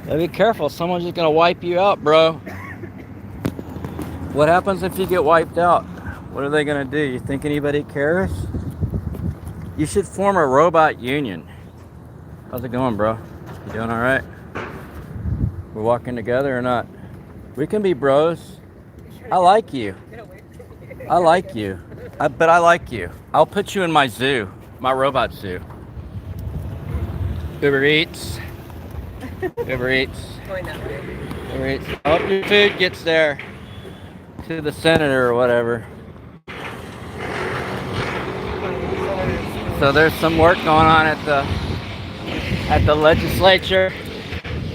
Be careful. Someone's just gonna wipe you out, bro. What happens if you get wiped out? What are they gonna do? You think anybody cares? You should form a robot union. How's it going, bro? You doing all right? We're walking together or not? We can be bros. I like you. I like you. But I like you. I'll put you in my zoo, my robot zoo. Uber Eats. Uber Eats. Uber Eats. I hope your food gets there to the senator or whatever. So there's some work going on at the legislature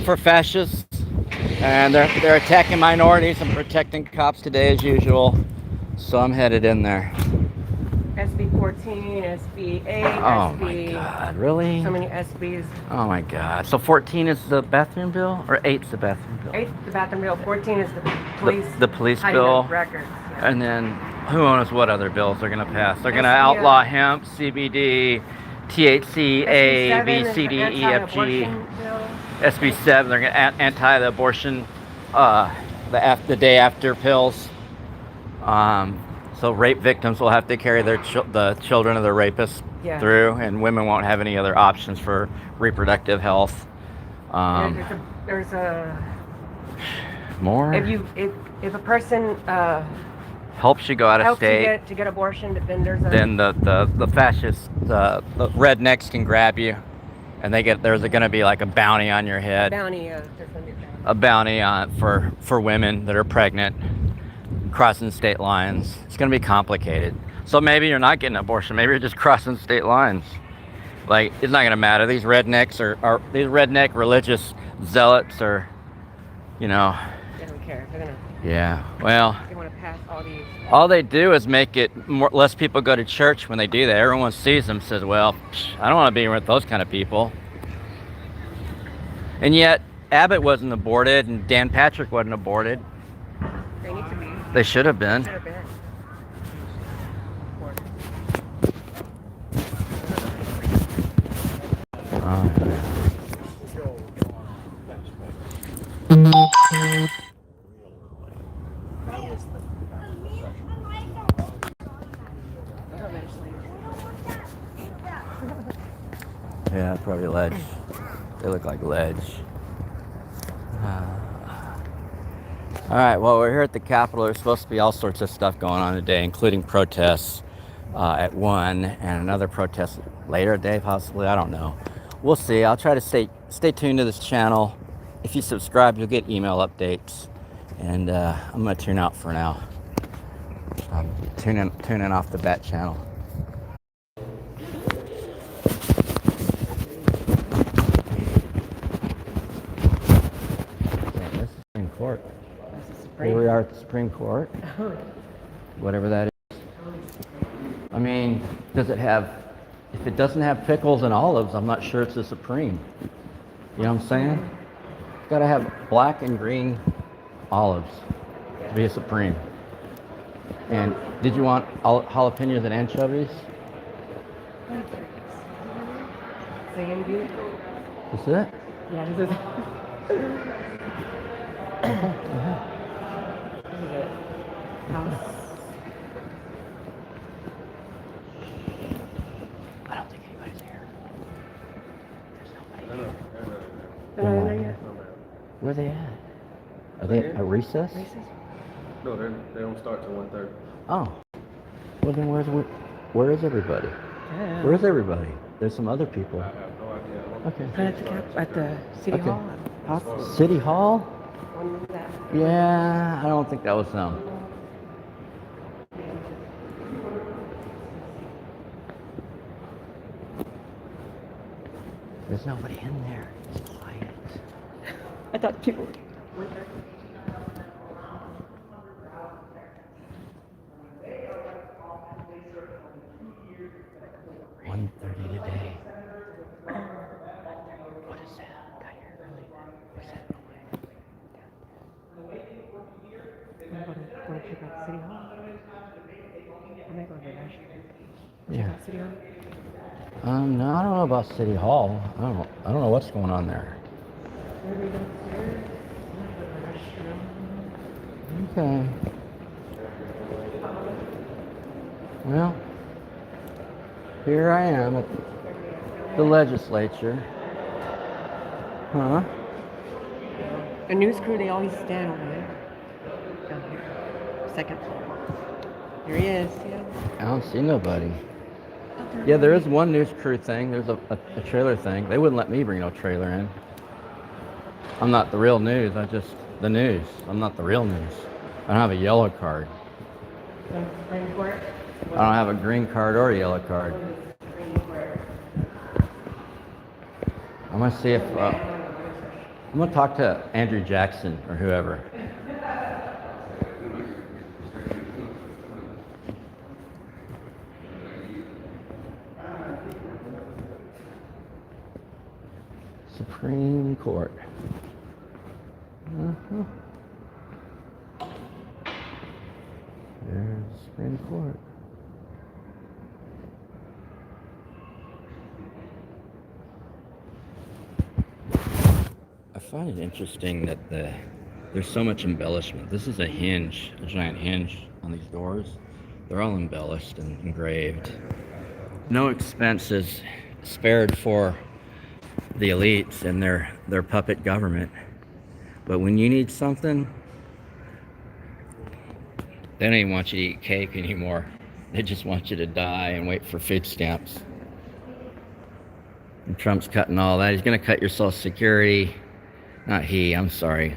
for fascists, and they're attacking minorities and protecting cops today as usual. So I'm headed in there. SB 14, SB 8, Oh my God, really? So many SBs. Oh my God. So 14 is the bathroom bill, or 8's the bathroom bill? 8 the bathroom bill, 14 is the police. The police bill. Records. Yeah. And then who knows what other bills they're gonna pass? They're gonna outlaw hemp, CBD, THC, A, B, C, D, E, F, G. SB 7, they're gonna anti the abortion, the day after pills. So rape victims will have to carry the children of their rapists through, and women won't have any other options for reproductive health. There's a more. If a person helps you go out of state to get abortion, then the fascists, the rednecks can grab you, and there's going to be like a bounty on your head. A bounty for women that are pregnant, crossing state lines. It's going to be complicated. So maybe you're not getting an abortion. Maybe you're just crossing state lines. Like, it's not going to matter. These rednecks are these redneck religious zealots are, They don't care. They're gonna. Yeah. Well. They want to pass all these. All they do is make it less people go to church when they do that. Everyone sees them, says, "Well, I don't want to be with those kind of people." And yet, Abbott wasn't aborted, and Dan Patrick wasn't aborted. They need to be. They should have been. Yeah, probably ledge. They look like ledge. All right, well, we're here at the Capitol. There's supposed to be all sorts of stuff going on today, including protests at 1 and another protest later today, possibly. I don't know. We'll see. I'll try to stay tuned to this channel. If you subscribe, you'll get email updates. And I'm going to tune out for now. I'm tuning off the Bat channel. Court. Here we are at the Supreme Court. Whatever that is. I mean, if it doesn't have pickles and olives, I'm not sure it's the Supreme. You know what I'm saying? It's got to have black and green olives to be a Supreme. And did you want jalapenos and anchovies? Is it? Yeah, this is. I don't think anybody's here. There's nobody. They're not in there yet. Where are they at? Are they at recess? No, they don't start till 1:30. Oh. Well then where is everybody? Yeah. Where's everybody? There's some other people. I have no idea. Okay. At the City Hall. City Hall? Yeah, I don't think that was them. There's nobody in there. It's quiet. I thought people. 1:30 today. What is that? Got here early. What's that? Want to check out City Hall? I might go to the National. Yeah. City Hall? No, I don't know about City Hall. I don't know what's going on there. Okay. Well, here I am at the legislature. Huh? A news crew, they always stand over there. Down here. Second floor. There he is, yeah. I don't see nobody. Yeah, there is one news crew thing. There's a trailer thing. They wouldn't let me bring no trailer in. I'm not the real news. I'm just the news. I'm not the real news. I don't have a yellow card. I don't have a green card or a yellow card. I'm gonna see if I'm gonna talk to Andrew Jackson or whoever. Supreme Court. There's the Supreme Court. I find it interesting that there's so much embellishment. This is a hinge, a giant hinge on these doors. They're all embellished and engraved. No expense is spared for the elites and their puppet government. But when you need something, they don't even want you to eat cake anymore. They just want you to die and wait for food stamps. And Trump's cutting all that. He's going to cut your Social Security. Not he, I'm sorry.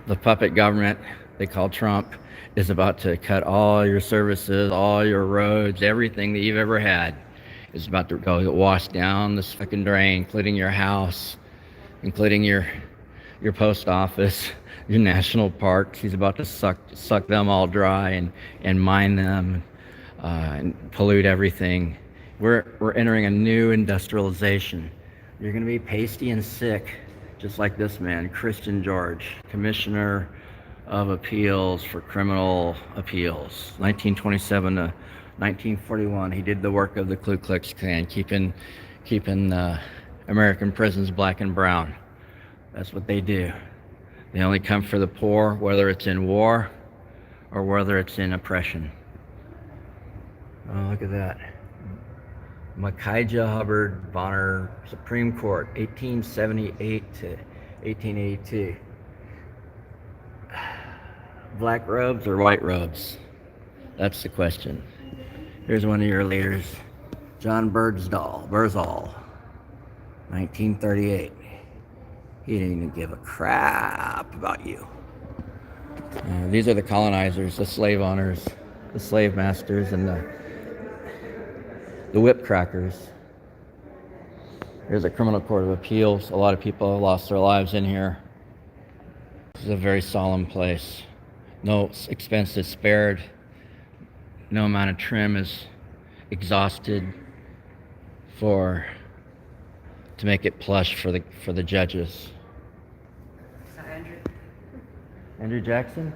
The puppet government they call Trump is about to cut all your services, all your roads, everything that you've ever had is about to go wash down this fucking drain, including your house, including your post office, your national parks. He's about to suck them all dry and mine them and pollute everything. We're entering a new industrialization. You're going to be pasty and sick, just like this man, Christian George, Commissioner of Appeals for Criminal Appeals, 1927 to 1941. He did the work of the Ku Klux Klan, keeping American prisons black and brown. That's what they do. They only come for the poor, whether it's in war or whether it's in oppression. Oh, look at that. Micajah Hubbard Bonner, Supreme Court, 1878 to 1882. Black robes or white robes? That's the question. Here's one of your leaders, John Birdsall, 1938. He didn't even give a crap about you. These are the colonizers, the slave owners, the slave masters, and the whip crackers. Here's a criminal court of appeals. A lot of people have lost their lives in here. This is a very solemn place. No expense is spared. No amount of trim is exhausted to make it plush for the judges. Andrew Jackson?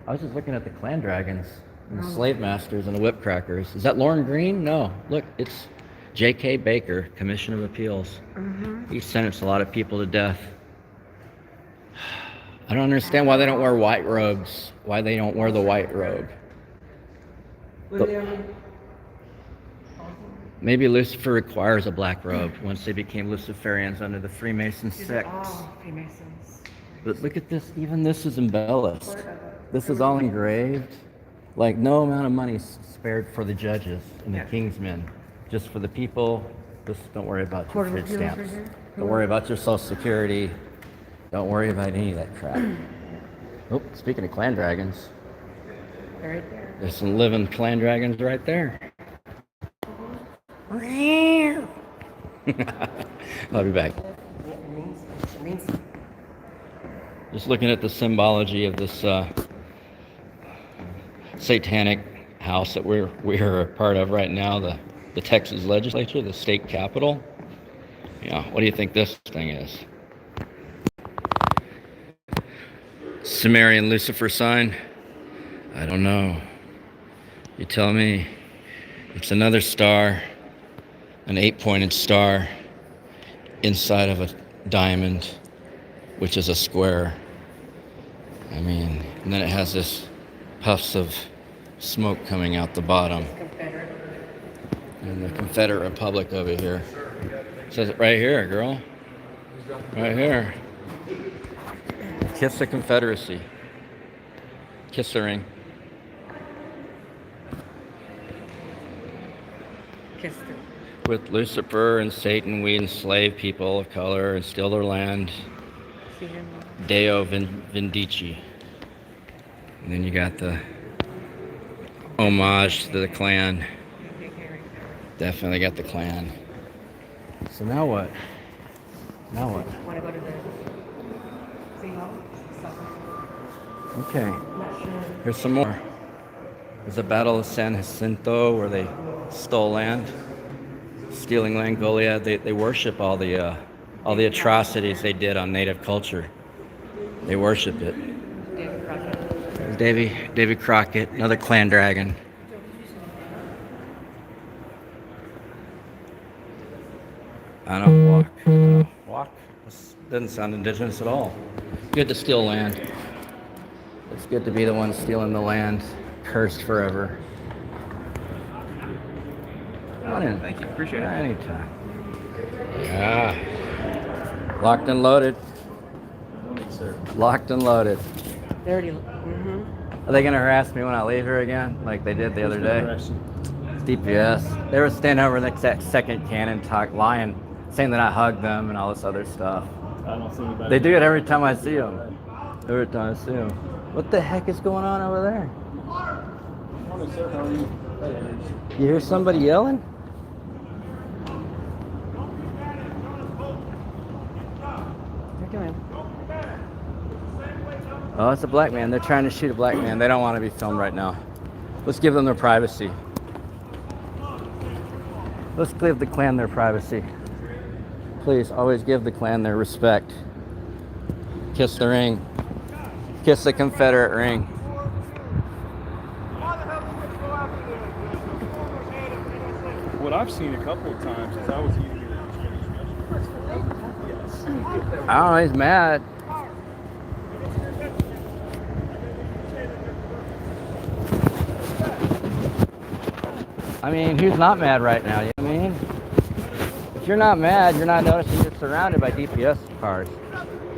I was just looking at the clan dragons and the slave masters and the whip crackers. Is that Lauren Green? No. Look, it's J.K. Baker, Commission of Appeals. He sentenced a lot of people to death. I don't understand why they don't wear white robes. Why they don't wear the white robe. Maybe Lucifer requires a black robe once they became Luciferians under the Freemason sect. Freemasons. But look at this, even this is embellished. This is all engraved. Like no amount of money is spared for the judges and the king's men. Just for the people, just don't worry about your food stamps. Don't worry about your Social Security. Don't worry about any of that crap. Oh, speaking of clan dragons. Right there. There's some living clan dragons right there. I'll be back. Just looking at the symbology of this satanic house that we're a part of right now, the Texas legislature, the state capitol. Yeah, what do you think this thing is? Sumerian Lucifer sign? I don't know. You tell me. It's another star, an 8-pointed star inside of a diamond which is a square. I mean, and then it has this puffs of smoke coming out the bottom. Confederate. And the Confederate Republic over here. It says it right here, girl. Right here. Kiss the Confederacy. Kiss the ring. Kiss them. With Lucifer and Satan, we enslave people of color and steal their land. See him. Deo Vindici. And then you got the homage to the Klan. Definitely got the Klan. So now what? Now what? Want to go to the City Hall? Okay. Not sure. Here's some more. There's a battle of San Jacinto where they stole land. Stealing land, Goliad. They worship all the atrocities they did on native culture. They worship it. David Crockett. There's Davy Crockett, another Klan dragon. I don't walk. Walk? This doesn't sound indigenous at all. Good to steal land. It's good to be the one stealing the land. Cursed forever. Come on in. Thank you. Appreciate it. Anytime. Yeah. Locked and loaded. Thanks, sir. Locked and loaded. They already. Mm-hmm. Are they gonna harass me when I leave here again, like they did the other day? DPS. They were standing over next to that second cannon, lying, saying that I hugged them and all this other stuff. I don't see anybody. They do it every time I see them. Every time I see them. What the heck is going on over there? Morning, sir. How are you? You hear somebody yelling? They're doing. Oh, it's a black man. They're trying to shoot a black man. They don't want to be filmed right now. Let's give them their privacy. Let's give the Klan their privacy. Please, always give the Klan their respect. Kiss the ring. Kiss the Confederate ring. What I've seen a couple of times is I was eating it. I don't know, he's mad. I mean, who's not mad right now? You know what I mean? If you're not mad, you're not noticing you're surrounded by DPS cars.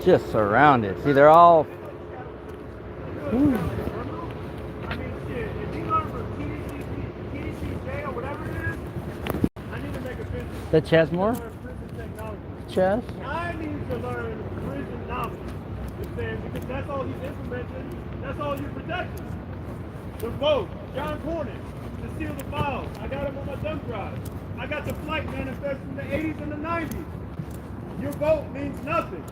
Just surrounded. See, they're all... Whew. The Chesmore? Ches? I need to learn prison knowledge. Because that's all he's implementing. That's all you're protecting. The vote, John Cornyn, to seal the files. I got him on my thumb drive. I got the flight manifest from the 80s and the 90s. Your vote means nothing.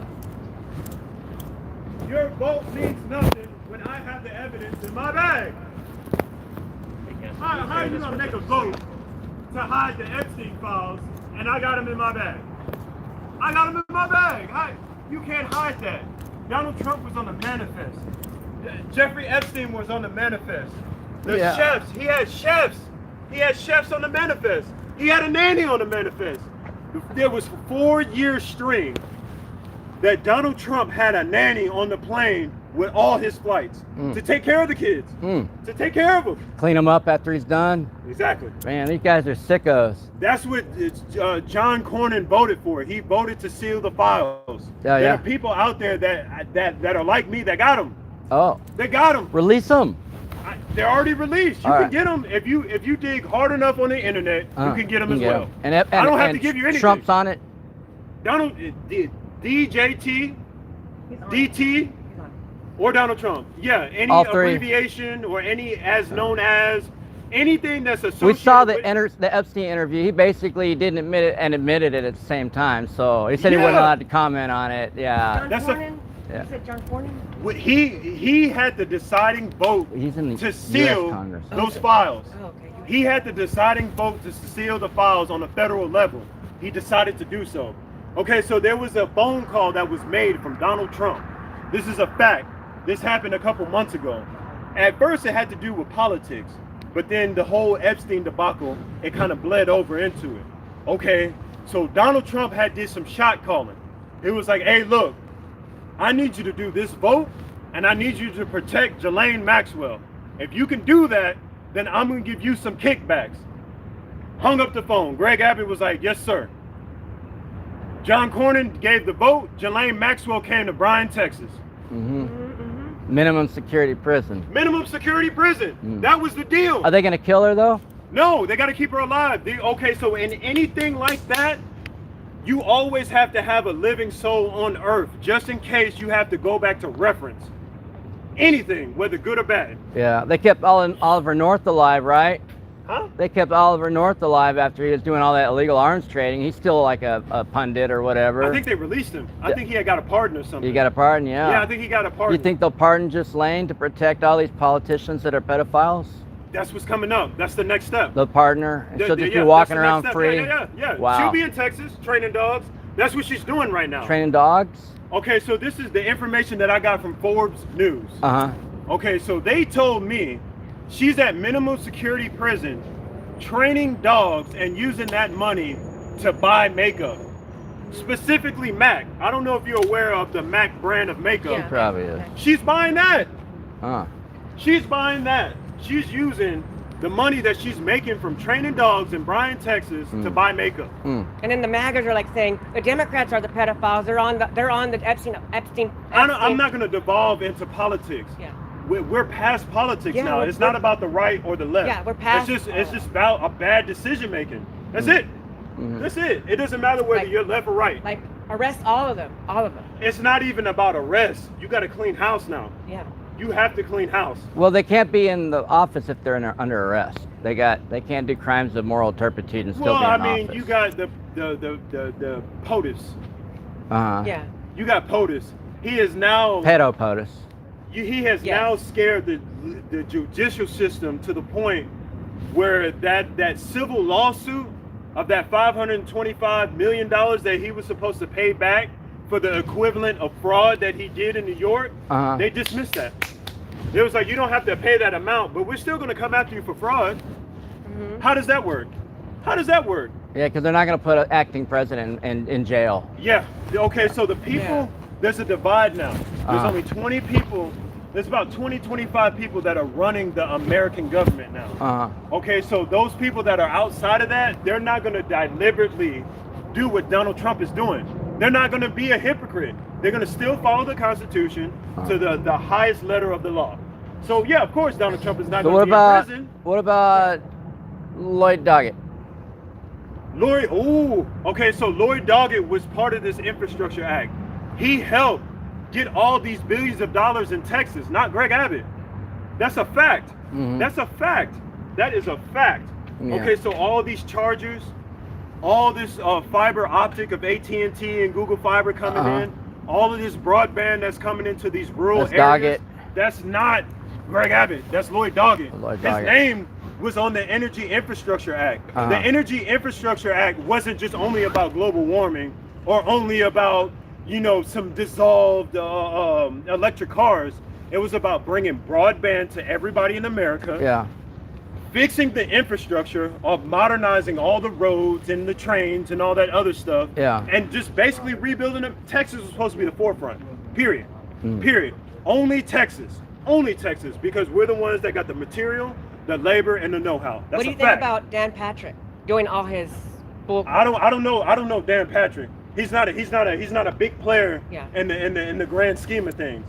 Your vote means nothing when I have the evidence in my bag. How are you going to make a vote to hide the Epstein files and I got them in my bag? I got them in my bag. You can't hide that. Donald Trump was on the manifest. Jeffrey Epstein was on the manifest. The chefs, he had chefs. He had chefs on the manifest. He had a nanny on the manifest. There was a 4-year string that Donald Trump had a nanny on the plane with all his flights to take care of the kids, to take care of them. Clean him up after he's done. Exactly. Man, these guys are sickos. That's what John Cornyn voted for. He voted to seal the files. There are people out there that are like me that got them. Oh. They got them. Release them. They're already released. You All can right. get them if you dig hard enough on the internet. You can get them as well. And I don't have to give you anything. Trump's on it. Donald, DJT, DT, or Donald Trump. Yeah, any All three. abbreviation or any as known as anything that's associated. We saw the with, the Epstein interview. He basically didn't admit it and admitted it at the same time. So he said he wasn't allowed to comment on it. Yeah. John That's Cornyn? Yeah. You said John Cornyn? He had the deciding vote He's in the to US seal Congress. those files. Oh, okay. He had the deciding vote to seal the files on a federal level. He decided to do so. Okay, so there was a phone call that was made from Donald Trump. This is a fact. This happened a couple months ago. At first, it had to do with politics, but then the whole Epstein debacle, it kind of bled over into it. Okay, so Donald Trump did some shot calling. It was like, hey, look, I need you to do this vote, and I need you to protect Ghislaine Maxwell. If you can do that, then I'm gonna give you some kickbacks. Hung up the phone. Greg Abbott was like, yes, sir. John Cornyn gave the vote. Ghislaine Maxwell came to Bryan, Texas. Minimum security prison. Minimum security prison. That was the deal. Are they gonna kill her though? No, they got to keep her alive. Okay, so in anything like that, you always have to have a living soul on earth, just in case you have to go back to reference. Anything, whether good or bad. Yeah, they kept Oliver North alive, right? Huh? They kept Oliver North alive after he was doing all that illegal arms trading. He's still like a pundit or whatever. I think they released him. I think he had got a pardon or something. You got a pardon, yeah. Yeah, I think he got a pardon. You think they'll pardon Ghislaine to protect all these politicians that are pedophiles? That's what's coming up. That's the next step. They'll pardon her, and she'll just be that's walking the next around step. free? Yeah. Wow. She'll be in Texas training dogs. That's what she's doing right now. Training dogs? Okay, so this is the information that I got from Forbes News. Okay, so they told me she's at minimum security prison training dogs and using that money to buy makeup. Specifically MAC. I don't know if you're aware of the MAC brand of makeup. He probably is. She's buying that. Huh. She's buying that. She's using the money that she's making from training dogs in Bryan, Texas to buy makeup. And then the MAGAs are like saying the Democrats are the pedophiles. They're on the Epstein. I'm not going to devolve into politics. Yeah. We're past politics Yeah, now. It's not about the right or the left. Yeah, we're past. It's just about a bad decision making. That's it. That's it. It doesn't matter whether you're left or right. Like arrest all of them. All of them. It's not even about arrest. You got to clean house now. Yeah. You have to clean house. Well, they can't be in the office if they're under arrest. They can't do crimes of moral turpitude and still Well, be in I mean, office. you got the POTUS. Yeah. You got POTUS. He is now Pedo POTUS. He has now scared the judicial system to the point where that civil lawsuit of that $525 million that he was supposed to pay back for the equivalent of fraud that he did in New York, they dismissed that. It was like, you don't have to pay that amount, but we're still going to come after you for fraud. How does that work? How does that work? Yeah, because they're not going to put an acting president in jail. Yeah. Okay, so the people, there's a divide now. There's only 20 people. There's about 25 people that are running the American government now. Okay, so those people that are outside of that, they're not going to deliberately do what Donald Trump is doing. They're not going to be a hypocrite. They're going to still follow the Constitution to the highest letter of the law. So yeah, of course Donald Trump is not going to be in prison. What about Lloyd Doggett? Okay, so Lloyd Doggett was part of this Infrastructure Act. He helped get all these billions of dollars in Texas, not Greg Abbott. That's a fact. That's a fact. That is a fact. Yeah. Okay, so all these chargers, all this fiber optic of AT&T and Google Fiber coming in, all of this broadband that's coming into these rural areas, that's not Greg Abbott. That's Lloyd Doggett. His name was on the Energy Infrastructure Act. The Energy Infrastructure Act wasn't just only about global warming or only about, you know, some dissolved electric cars. It was about bringing broadband to everybody in America. Yeah. Fixing the infrastructure of modernizing all the roads and the trains and all that other stuff. Yeah. And just basically rebuilding them. Texas was supposed to be the forefront. Period. Period. Only Texas. Only Texas, because we're the ones that got the material, the labor, and the know-how. That's What do you a think fact. about Dan Patrick doing all his bull? I don't know Dan Patrick. He's not a big player in the grand scheme of things.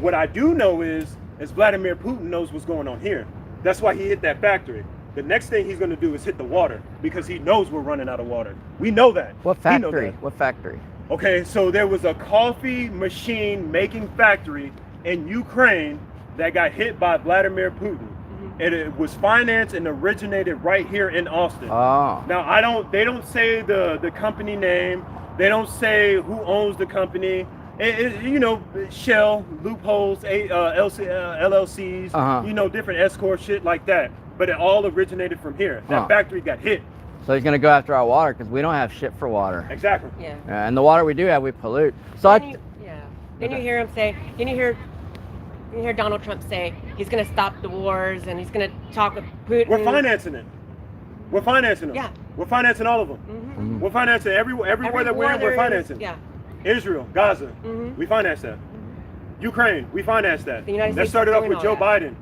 What I do know is Vladimir Putin knows what's going on here. That's why he hit that factory. The next thing he's going to do is hit the water because he knows we're running out of water. We know that. What factory? What factory? Okay, so there was a coffee machine making factory in Ukraine that got hit by Vladimir Putin. And it was financed and originated right here in Austin. Now they don't say the company name. They don't say who owns the company. You know, Shell, loopholes, LLCs, you know, different escort shit like that. But it all originated from here. That factory got hit. So he's gonna go after our water because we don't have shit for water. Exactly. Yeah. And the water we do have, we pollute. So Then you hear him say. Then you hear Donald Trump say he's going to stop the wars and he's going to talk with Putin. We're financing it. We're financing them. Yeah. We're financing all of them. We're financing everywhere that we're in. We're financing. Yeah. Israel, Gaza. We finance that. Ukraine, we financed that. The United That States started is off doing with all Joe that. Biden.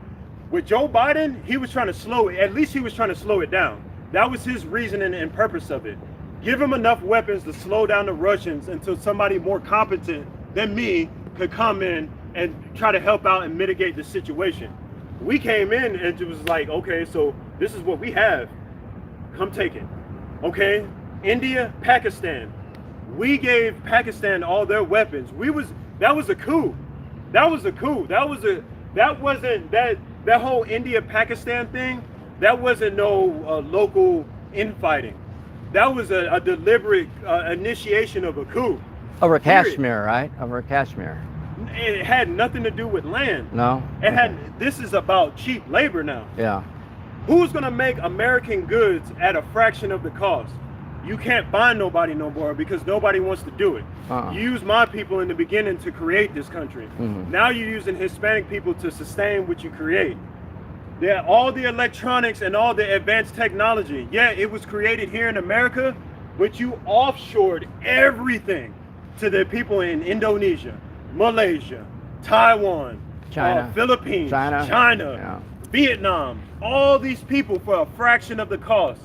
With Joe Biden, he was trying to slow it. At least he was trying to slow it down. That was his reasoning and purpose of it. Give him enough weapons to slow down the Russians until somebody more competent than me could come in and try to help out and mitigate the situation. We came in and it was like, okay, so this is what we have. Come take it. Okay? India, Pakistan. We gave Pakistan all their weapons. That was a coup. That was a coup. That wasn't that whole India Pakistan thing. That wasn't no local infighting. That was a deliberate initiation of a coup. Over Period. Kashmir, right? Over Kashmir. It had nothing to do with land. No? This is about cheap labor now. Yeah. Who's gonna make American goods at a fraction of the cost? You can't find nobody no more because nobody wants to do it. You use my people in the beginning to create this country. Now you're using Hispanic people to sustain what you create. All the electronics and all the advanced technology, yeah, it was created here in America, but you offshored everything to the people in Indonesia, Malaysia, Taiwan, China. Philippines, China. China, Vietnam, all these people for a fraction of the cost.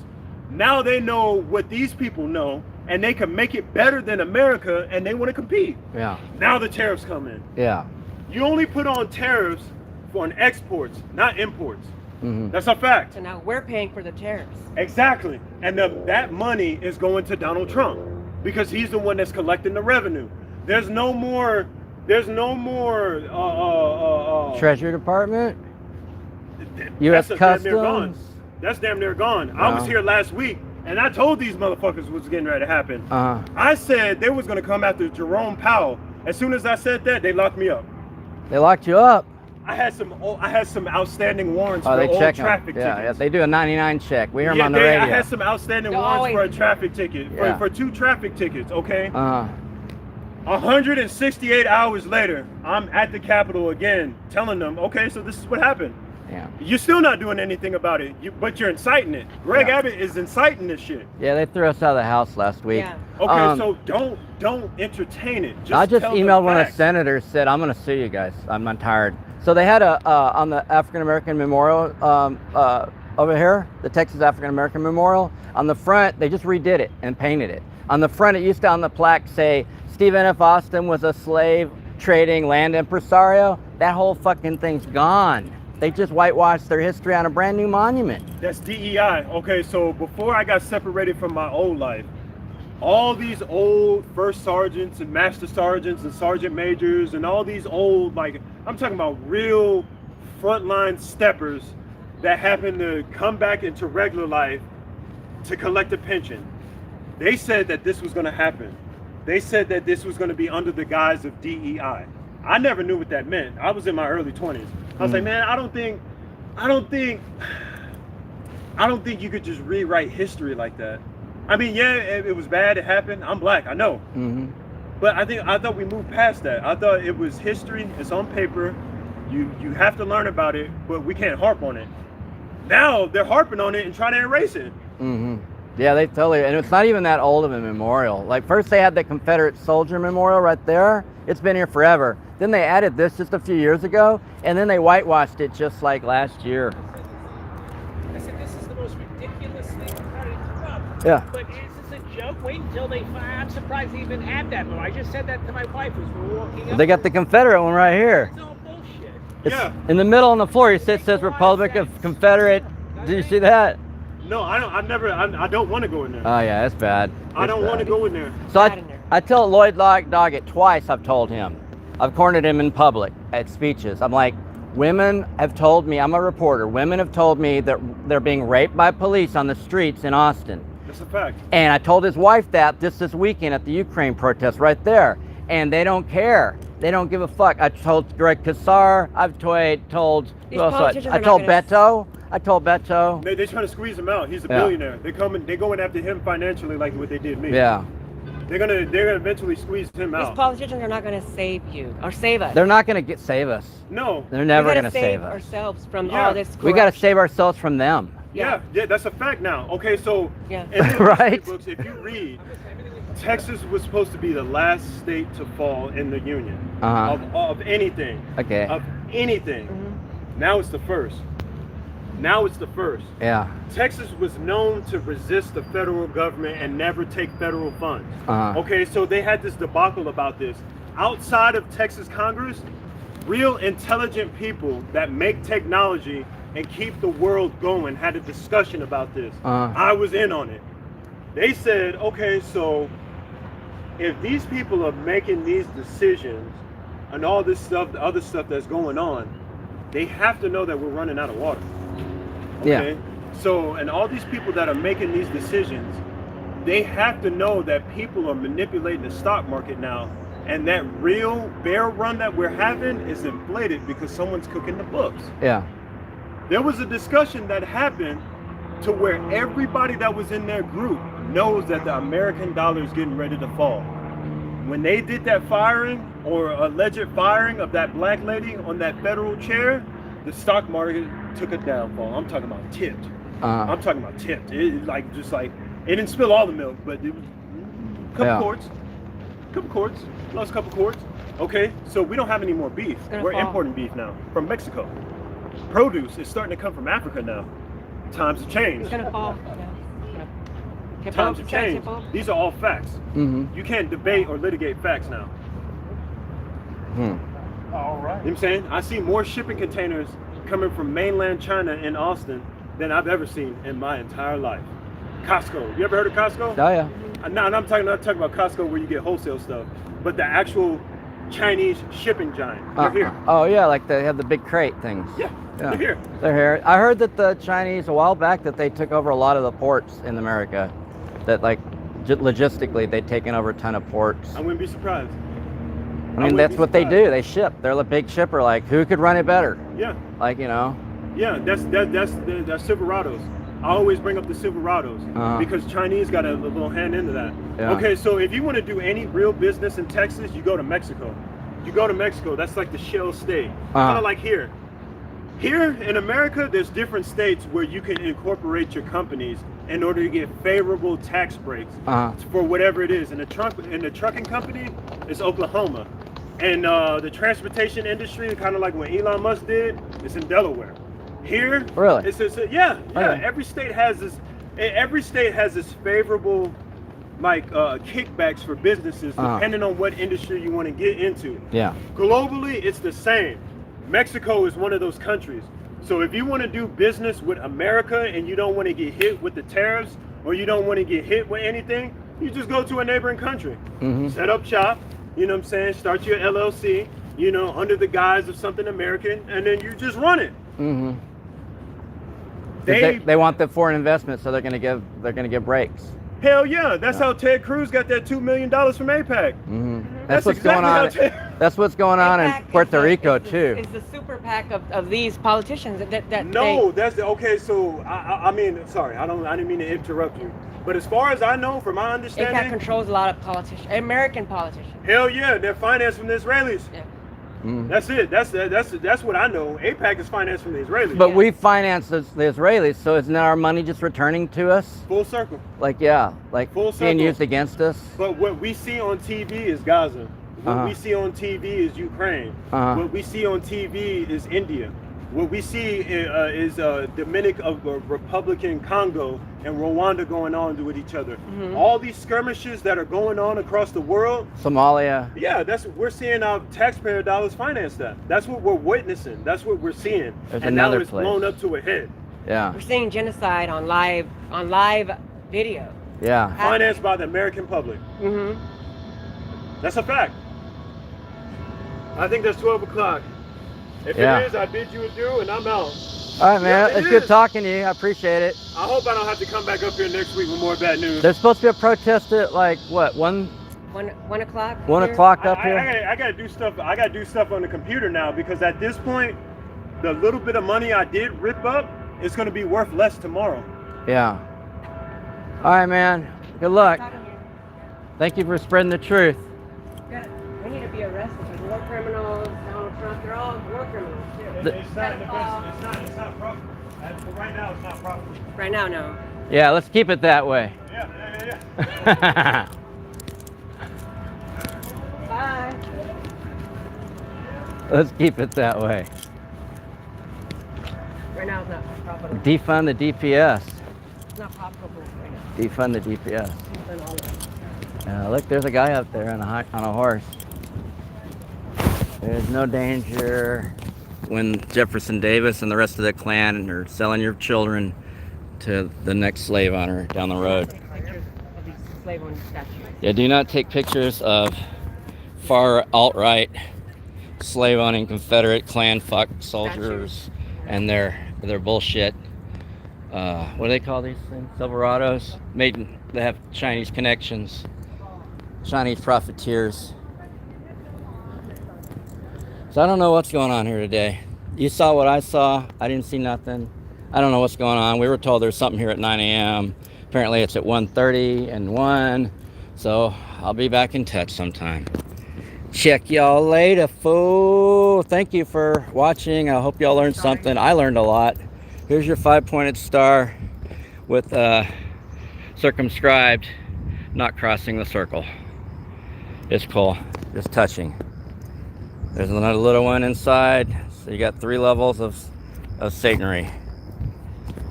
Now they know what these people know, and they can make it better than America, and they want to compete. Yeah. Now the tariffs come in. Yeah. You only put on tariffs on exports, not imports. Mm-hmm. That's a fact. So now we're paying for the tariffs. Exactly. And that money is going to Donald Trump because he's the one that's collecting the revenue. There's no more Treasury Department? U.S. U.S. Damn near gone. Customs? That's damn near gone. I was here last week and I told these motherfuckers what's getting ready to happen. I said they was going to come after Jerome Powell. As soon as I said that, they locked me up. They locked you up? I had some outstanding warrants Oh, for they old check 'em. traffic Yeah, tickets. they do a 99 check. We hear them on the I radio. had some outstanding warrants for a traffic ticket, for 2 traffic tickets, okay? 168 hours later, I'm at the Capitol again, telling them, okay, so this is what happened. Yeah. You're still not doing anything about it, but you're inciting it. Greg Abbott is inciting this shit. Yeah, they threw us out of the house last week. Yeah. Okay, so don't entertain it. I just tell emailed the one of the facts. senators, said, I'm going to sue you guys. I'm tired. So they had on the African American Memorial over here, the Texas African American Memorial, on the front, they just redid it and painted it. On the front, it used to on the plaque say, Stephen F. Austin was a slave trading land impresario. That whole fucking thing's gone. They just whitewashed their history on a brand new monument. That's DEI. Okay, so before I got separated from my old life, all these old first sergeants and master sergeants and sergeant majors and all these old, like, I'm talking about real frontline steppers that happen to come back into regular life to collect a pension. They said that this was going to happen. They said that this was going to be under the guise of DEI. I never knew what that meant. I was in my early 20s. I was like, man, I don't think you could just rewrite history like that. I mean, yeah, it was bad. It happened. I'm black. I know. But I thought we moved past that. I thought it was history. It's on paper. You have to learn about it, but we can't harp on it. Now they're harping on it and trying to erase it. Yeah, they totally, and it's not even that old of a memorial. Like first they had the Confederate Soldier Memorial right there. It's been here forever. Then they added this just a few years ago, and then they whitewashed it just like last year. I said, this is the most ridiculous thing I've had to interrupt. Yeah. But is this a joke? Wait until they find. I'm surprised they even had that. But I just said that to my wife as we were walking up. They got the Confederate one right here. It's all bullshit. It's Yeah. in the middle on the floor. It says Republic of Confederate. Did you see that? No, I don't want to go in there. Oh yeah, it's bad. I don't want to go in there. So Bad in there. I tell Lloyd Doggett twice. I've told him. I've cornered him in public at speeches. I'm like, women have told me. I'm a reporter. Women have told me that they're being raped by police on the streets in Austin. That's a fact. And I told his wife that just this weekend at the Ukraine protest right there. And they don't care. They don't give a fuck. I told Greg Kassar. I've told These who else? politicians I are told not Beto. I told Beto. They're trying to squeeze him out. He's a Yeah. billionaire. They're going after him financially like what they did me. Yeah. They're gonna eventually squeeze him These out. politicians are not going to save you or save us. They're not going to save us. No. They're never we going gotta to save us. ourselves from Yeah. all this We got to corruption. save ourselves from them. Yeah, that's a fact now. Okay, so Yeah. in the Right. history books, if you read, Texas was supposed to be the last state to fall in the Union of anything. Okay. Of anything. Now it's the first. Now it's the first. Yeah. Texas was known to resist the federal government and never take federal funds. Uh-huh. Okay, so they had this debacle about this. Outside of Texas Congress, real intelligent people that make technology and keep the world going had a discussion about this. I was in on it. They said, okay, so if these people are making these decisions and all this stuff, the other stuff that's going on, they have to know that we're running out of water. Okay? Yeah. So, and all these people that are making these decisions, they have to know that people are manipulating the stock market now, and that real bear run that we're having is inflated because someone's cooking the books. Yeah. There was a discussion that happened to where everybody that was in their group knows that the American dollar is getting ready to fall. When they did that firing or alleged firing of that black lady on that federal chair, the stock market took a downfall. I'm talking about tipped. I'm talking about tipped. It like just like it didn't spill all the milk, but it was a couple quarts, lost a couple quarts. Okay, so we don't have any more beef. We're importing beef now from Mexico. Produce is starting to come from Africa now. Times have changed. It's gonna fall. Times have changed. These are all facts. You can't debate or litigate facts now. All right. You know what I'm saying? I see more shipping containers coming from mainland China in Austin than I've ever seen in my entire life. Costco. You ever heard of Costco? Oh yeah. No, I'm not talking about Costco where you get wholesale stuff, but the actual Chinese shipping giant. They're here. Oh yeah, like they have the big crate things. Yeah, they're here. They're here. I heard that the Chinese a while back that they took over a lot of the ports in America. That like logistically they'd taken over a ton of ports. I wouldn't be surprised. I mean that's what they do. They ship. They're a big shipper. Like who could run it better? Yeah. Like you know. Yeah, that's Silverados. I always bring up the Silverados because Chinese got a little hand into that. Yeah. Okay, so if you want to do any real business in Texas, you go to Mexico. You go to Mexico, that's like the shell state. Kind of like here. Here in America, there's different states where you can incorporate your companies in order to get favorable tax breaks for whatever it is. And the trucking company is Oklahoma. And the transportation industry, kind of like what Elon Musk did, is in Delaware. Here, really? It's yeah. Okay. Every state has this. Every state has this favorable, like kickbacks for businesses, depending on what industry you want to get into. Yeah. Globally, it's the same. Mexico is one of those countries. So if you want to do business with America and you don't want to get hit with the tariffs or you don't want to get hit with anything, you just go to a neighboring country, set up shop. You know what I'm saying? Start your LLC. You know, under the guise of something American, and then you just run it. They want the foreign investment, so they're gonna give breaks. Hell yeah, that's how Ted Cruz got that $2 million from AIPAC. That's what's exactly going on. That's what's going on in AIPAC Puerto Rico is too. It's the super PAC of these politicians that No, that's okay. So I mean, sorry, I didn't mean to interrupt you, but as far as I know, from my AIPAC understanding, controls a lot of politicians, American politicians. hell yeah, they're financed from the Israelis. Yeah. That's it. That's what I know. AIPAC is financed from the Israelis. But we finance the Israelis, so isn't our money just returning to us? Full circle. Like like Full being circle. used against us? But what we see on TV is Gaza. What we see on TV is Ukraine. What we see on TV is India. What we see is Dominican Republican Congo and Rwanda going on with each other. All these skirmishes that are going on across the world. Somalia. Yeah, we're seeing our taxpayer dollars finance that. That's what we're witnessing. That's what we're seeing. There's and now another it's place. blown up to a head. Yeah. We're seeing genocide on live video. Yeah. Financed by the American public. That's a fact. I think that's 12 o'clock. If it is, I bid you adieu and I'm out. All right, man. Yeah, it's good talking to you. I appreciate it. I hope I don't have to come back up here next week with more bad news. There's supposed to be a protest at like what 1 o'clock. 1 o'clock up here. I gotta do stuff. I gotta do stuff on the computer now because at this point, the little bit of money I did rip up is gonna be worth less tomorrow. Yeah. All right, man. Good luck. Thank you for spreading the truth. We need to be arrested. War criminals, Donald Trump, they're all war criminals too. It's not profitable. But right now, it's not proper. Right now, no. Yeah, let's keep it that way. Yeah. Bye. Let's keep it that way. Right now, it's not profitable. Defund the DPS. It's not profitable right now. Defund the DPS. It's been all Look, there's a guy up there on a horse. There's no danger when Jefferson Davis and the rest of the Klan are selling your children to the next slave owner down the road. pictures of these slave owner statues. Yeah, do not take pictures of far alt-right slave owning Confederate Klan fuck soldiers and their bullshit. What do they call these things? Silverados. They have Chinese connections. Chinese profiteers. So I don't know what's going on here today. You saw what I saw. I didn't see nothing. I don't know what's going on. We were told there's something here at 9 a.m. Apparently it's at 1:30 and 1. So I'll be back in touch sometime. Check y'all later, fool. Thank you for watching. I hope y'all learned something. I learned a lot. Here's your 5-pointed star with circumscribed, not crossing the circle. It's cool. Just touching. There's another little one inside. So you got 3 levels of Satanery.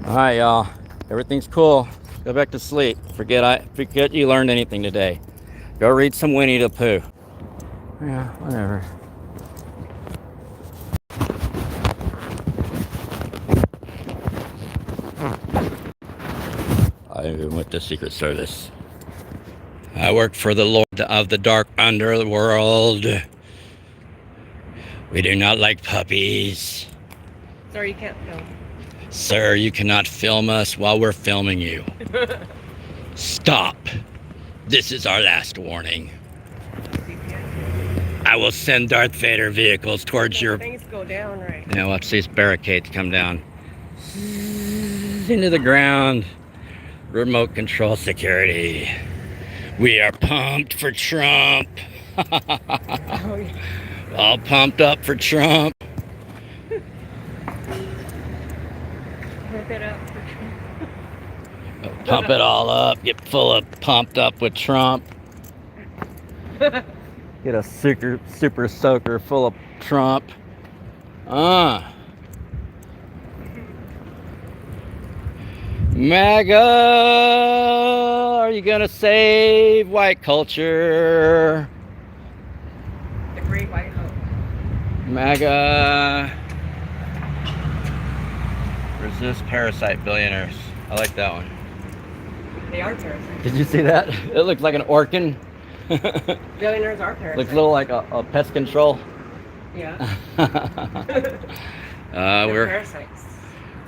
All right, y'all. Everything's cool. Go back to sleep. Forget you learned anything today. Go read some Winnie the Pooh. Yeah, whatever. I went to Secret Service. I work for the Lord of the Dark Underworld. We do not like puppies. Sorry, you can't film. Sir, you cannot film us while we're filming you. Stop. This is our last warning. I will send Darth Vader vehicles towards your... Things go down right. Now watch these barricades come down. Into the ground. Remote control security. We are pumped for Trump. Oh, yeah. All pumped up for Trump. Rip it up for Trump. Pump it all up. Get full of pumped up with Trump. Get a super soaker full of Trump. MAGA, are you gonna save white culture? The Great White Hope. MAGA, resist parasite billionaires. I like that one. They are parasites. Did you see that? It looks like an orkin. Billionaires are parasites. Looks a little like a pest control. Yeah. We're parasites.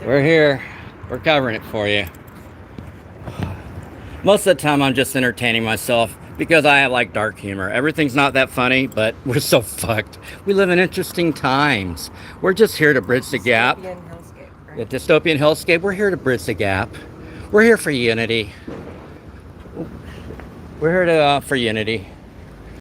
We're here. We're covering it for you. Most of the time I'm just entertaining myself because I have like dark humor. Everything's not that funny, but we're so fucked. We live in interesting times. We're just here to bridge the gap. Dystopian hellscape, right? The dystopian hellscape. We're here to bridge the gap. We're here for unity. We're here for unity.